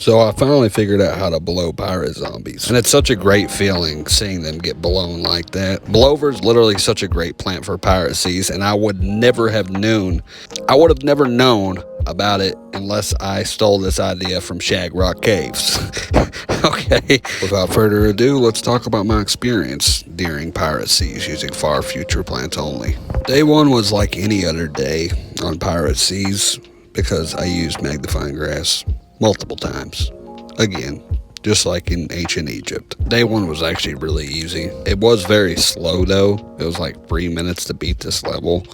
So I finally figured out how to blow pirate zombies. And it's such a great feeling seeing them get blown like that. Blover is literally such a great plant for piracies, and I would have never known about it unless I stole this idea from Shag Rock Caves. Okay, without further ado, let's talk about my experience during piracies using far future plants only. Day one was like any other day on piracies because I used magnifying grass multiple times. Again, just like in ancient Egypt. Day one was actually really easy. It was very slow though. It was like 3 minutes to beat this level.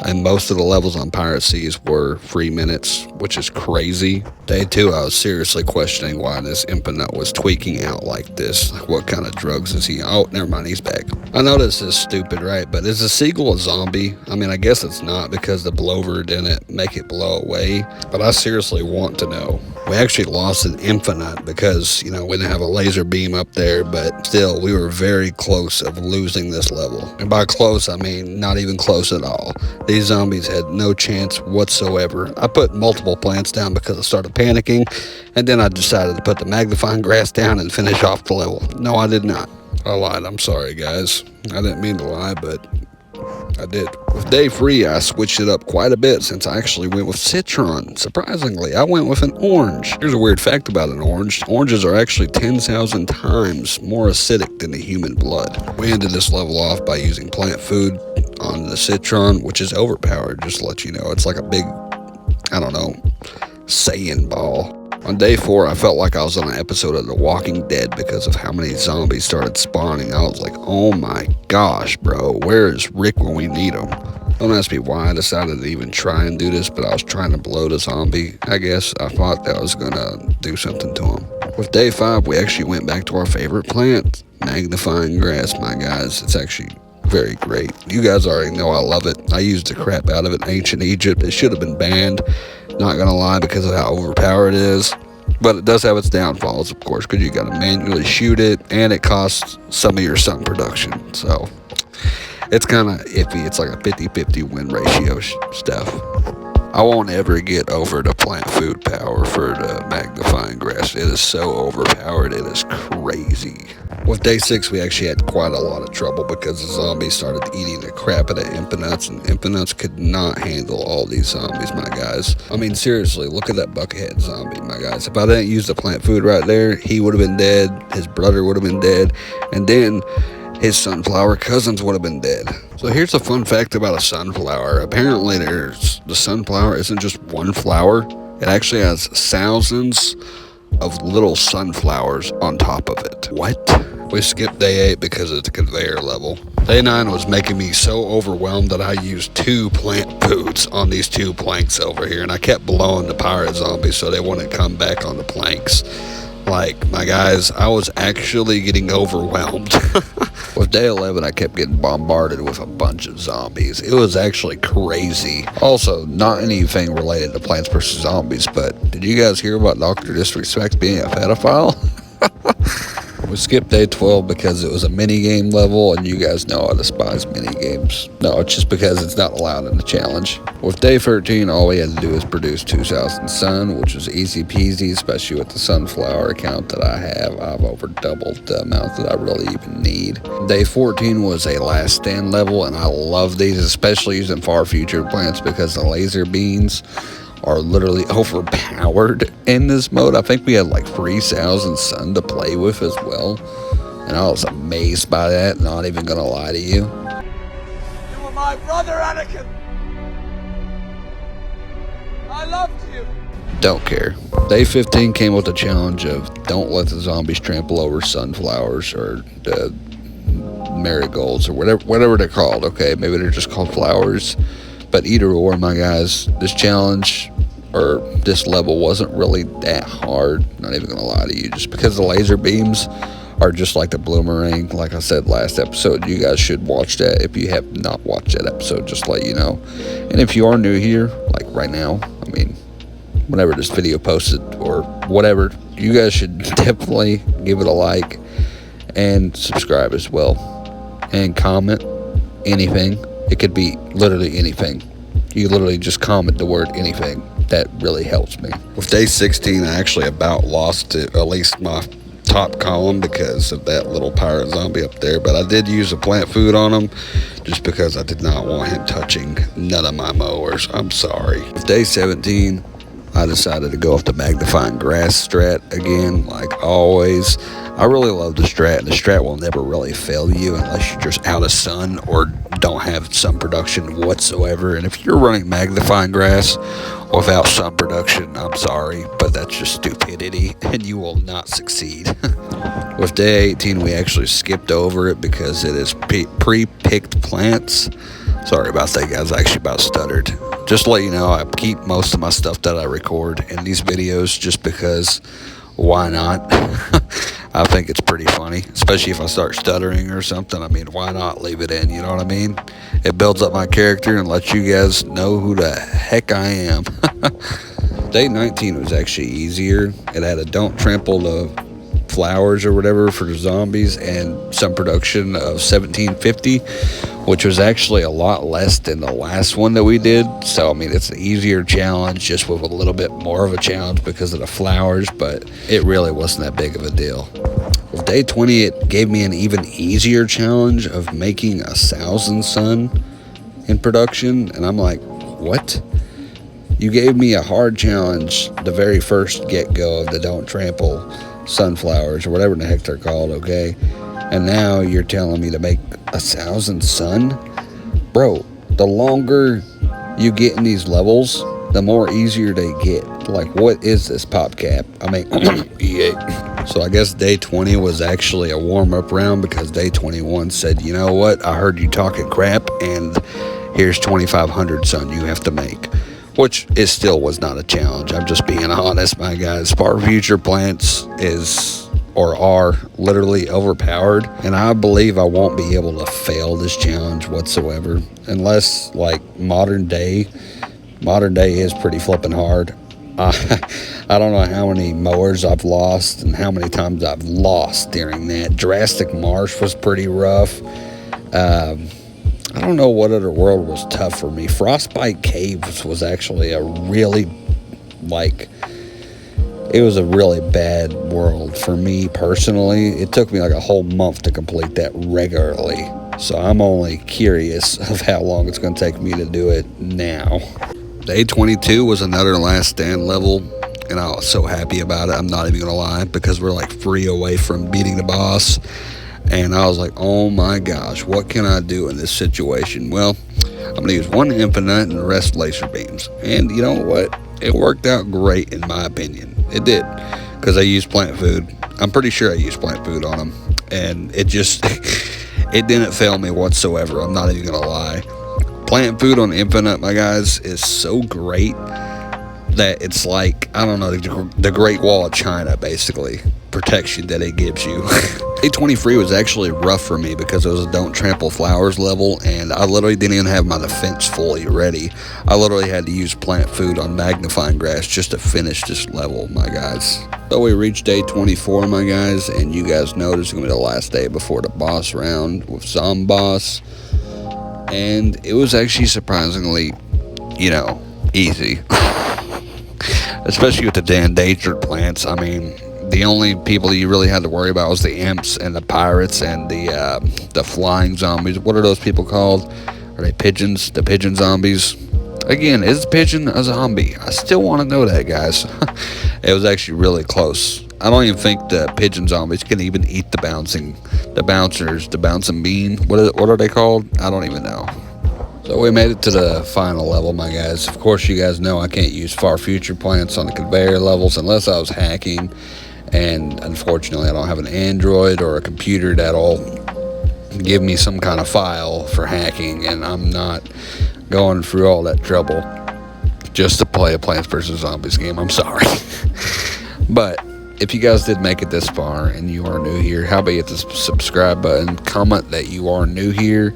And most of the levels on Pirate Seas were 3 minutes, which is crazy. Day two, I was seriously questioning why this Impanut was tweaking out like this. Like, what kind of drugs is he? Oh, never mind, he's back. I know this is stupid, right? But is the seagull a zombie? I mean, I guess it's not because the blower didn't make it blow away. But I seriously want to know. We actually lost an Infinite because, we didn't have a laser beam up there, but still, we were very close of losing this level. And by close, I mean not even close at all. These zombies had no chance whatsoever. I put multiple plants down because I started panicking, and then I decided to put the magnifying grass down and finish off the level. No, I did not. I lied. I'm sorry, guys. I didn't mean to lie, but I did. With day three, I switched it up quite a bit since I actually went with citron. Surprisingly, I went with an orange. Here's a weird fact about an orange. Oranges are actually 10,000 times more acidic than the human blood. We ended this level off by using plant food on the citron, which is overpowered, just to let you know. It's like a big, Saiyan ball. On day four, I felt like I was on an episode of The Walking Dead because of how many zombies started spawning. I was like, oh my gosh, bro, where is Rick when we need him? Don't ask me why I decided to even try and do this, but I was trying to blow the zombie. I guess I thought that was going to do something to him. With day five, we actually went back to our favorite plant, magnifying grass, my guys. It's actually very great. You guys already know I love it. I used the crap out of it in ancient Egypt. It should have been banned. Not gonna lie, because of how overpowered it is. But it does have its downfalls, of course, because you gotta manually shoot it, and it costs some of your sun production. So it's kind of iffy. It's like a 50-50 win ratio stuff. I won't ever get over the plant food power for the magnifying grass. It is so overpowered, it is crazy. With day six, we actually had quite a lot of trouble because the zombies started eating the crap out of Impinuts, and Impinuts could not handle all these zombies, my guys. I mean, seriously, look at that buckethead zombie, my guys. If I didn't use the plant food right there, he would have been dead, his brother would have been dead, and then his sunflower cousins would have been dead. So here's a fun fact about a sunflower. Apparently the sunflower isn't just one flower. It actually has thousands of little sunflowers on top of it. What? We skipped day 8 because of the conveyor level. Day 9 was making me so overwhelmed that I used 2 plant foods on these 2 planks over here, and I kept blowing the pirate zombies so they wouldn't come back on the planks. Like, my guys, I was actually getting overwhelmed. With day 11, I kept getting bombarded with a bunch of zombies. It was actually crazy. Also, not anything related to Plants vs. Zombies, but did you guys hear about Dr. Disrespect being a pedophile? We skipped day 12 because it was a minigame level, and you guys know I despise minigames. No, it's just because it's not allowed in the challenge. With day 13, all we had to do was produce 2,000 sun, which was easy peasy, especially with the sunflower account that I have. I've over doubled the amount that I really even need. Day 14 was a last stand level, and I love these, especially using far future plants because the laser beams are literally overpowered in this mode. I think we had like 3,000 sun to play with as well, and I was amazed by that, not even gonna lie to you. You were my brother, Anakin. I loved you. Don't care. Day 15 came with the challenge of don't let the zombies trample over sunflowers or the marigolds or whatever they're called. Okay, maybe they're just called flowers. But either or, my guys, this challenge or this level wasn't really that hard. Not even gonna lie to you, just because the laser beams are just like the bloomerang. Like I said last episode, you guys should watch that. If you have not watched that episode, just to let you know. And if you are new here, like right now, I mean, whenever this video posted or whatever, you guys should definitely give it a like and subscribe as well. And comment anything. It could be literally anything. You literally just comment the word anything. that really helps me. With day 16, I actually about lost at least my top column because of that little pirate zombie up there, but I did use a plant food on him just because I did not want him touching none of my mowers. I'm sorry. With day 17, I decided to go off the magnifying grass strat again, like always. I really love the strat, and the strat will never really fail you unless you're just out of sun or don't have sun production whatsoever. And if you're running magnifying grass without sun production, I'm sorry, but that's just stupidity, and you will not succeed. With day 18, we actually skipped over it because it is pre-picked plants. Sorry about that, guys. I actually about stuttered. Just to let you know, I keep most of my stuff that I record in these videos just because, why not? I think it's pretty funny, especially if I start stuttering or something. I mean, why not leave it in, you know what I mean? It builds up my character and lets you guys know who the heck I am. Day 19 was actually easier. It had a don't trample the flowers or whatever for the zombies and some production of 1750, which was actually a lot less than the last one that we did. So I mean, it's an easier challenge just with a little bit more of a challenge because of the flowers, but it really wasn't that big of a deal. With day 20, it gave me an even easier challenge of making 1,000 sun in production, and I'm like, what? You gave me a hard challenge the very first get-go of the don't trample sunflowers or whatever the heck they're called, okay? And now you're telling me to make 1,000 sun? Bro, the longer you get in these levels, the more easier they get. Like, what is this pop cap? I mean, yeah. So I guess day 20 was actually a warm-up round because day 21 said, you know what? I heard you talking crap, and here's 2,500 sun you have to make. Which it still was not a challenge. I'm just being honest, my guys. Far Future plants are literally overpowered, and I believe I won't be able to fail this challenge whatsoever unless, like, modern day is pretty flipping hard. I don't know how many mowers I've lost and how many times I've lost during that. Jurassic Marsh was pretty rough. I don't know what other world was tough for me. Frostbite Caves was actually a really bad world for me personally. It took me like a whole month to complete that regularly. So I'm only curious of how long it's going to take me to do it now. Day 22 was another last stand level, and I was so happy about it. I'm not even going to lie, because we're like 3 away from beating the boss. And I was like, oh my gosh, what can I do in this situation? Well, I'm going to use one infinite and the rest laser beams. And you know what? It worked out great in my opinion. It did. Because I used plant food. I'm pretty sure I used plant food on them. And it just, it didn't fail me whatsoever. I'm not even going to lie. Plant food on infinite, my guys, is so great that it's like, I don't know, the Great Wall of China, basically. Protection that it gives you. Day 23 was actually rough for me because it was a don't trample flowers level, and I literally didn't even have my defense fully ready. I literally had to use plant food on magnifying grass just to finish this level, my guys. So we reached day 24, my guys, and you guys know this is going to be the last day before the boss round with Zomboss. And it was actually surprisingly, easy. Especially with the endangered plants. I mean, the only people you really had to worry about was the imps and the pirates and the flying zombies. What are those people called? Are they pigeons? The pigeon zombies? Again, is a pigeon a zombie? I still want to know that, guys. It was actually really close. I don't even think the pigeon zombies can even eat the bouncing bean. What are they called? I don't even know. So we made it to the final level, my guys. Of course, you guys know I can't use Far Future plants on the conveyor levels unless I was hacking. And unfortunately, I don't have an Android or a computer that'll give me some kind of file for hacking, and I'm not going through all that trouble just to play a Plants vs. Zombies game. I'm sorry. But if you guys did make it this far and you are new here, how about you hit the subscribe button, comment that you are new here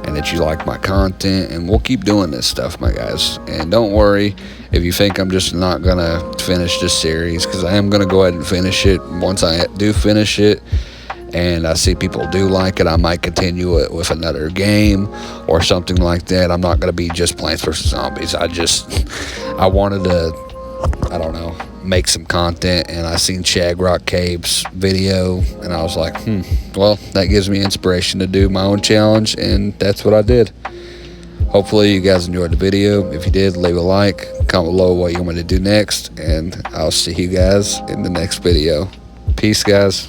and that you like my content, and we'll keep doing this stuff, my guys. And don't worry if you think I'm just not going to finish this series, because I am going to go ahead and finish it once I do finish it. and I see people do like it, I might continue it with another game or something like that. I'm not going to be just Plants vs. Zombies. I wanted to, I don't know, make some content, and I seen Shagrock Cave's video, and I was like, well, that gives me inspiration to do my own challenge, and that's what I did. Hopefully you guys enjoyed the video. If you did, leave a like, comment below what you want me to do next, and I'll see you guys in the next video. Peace, guys.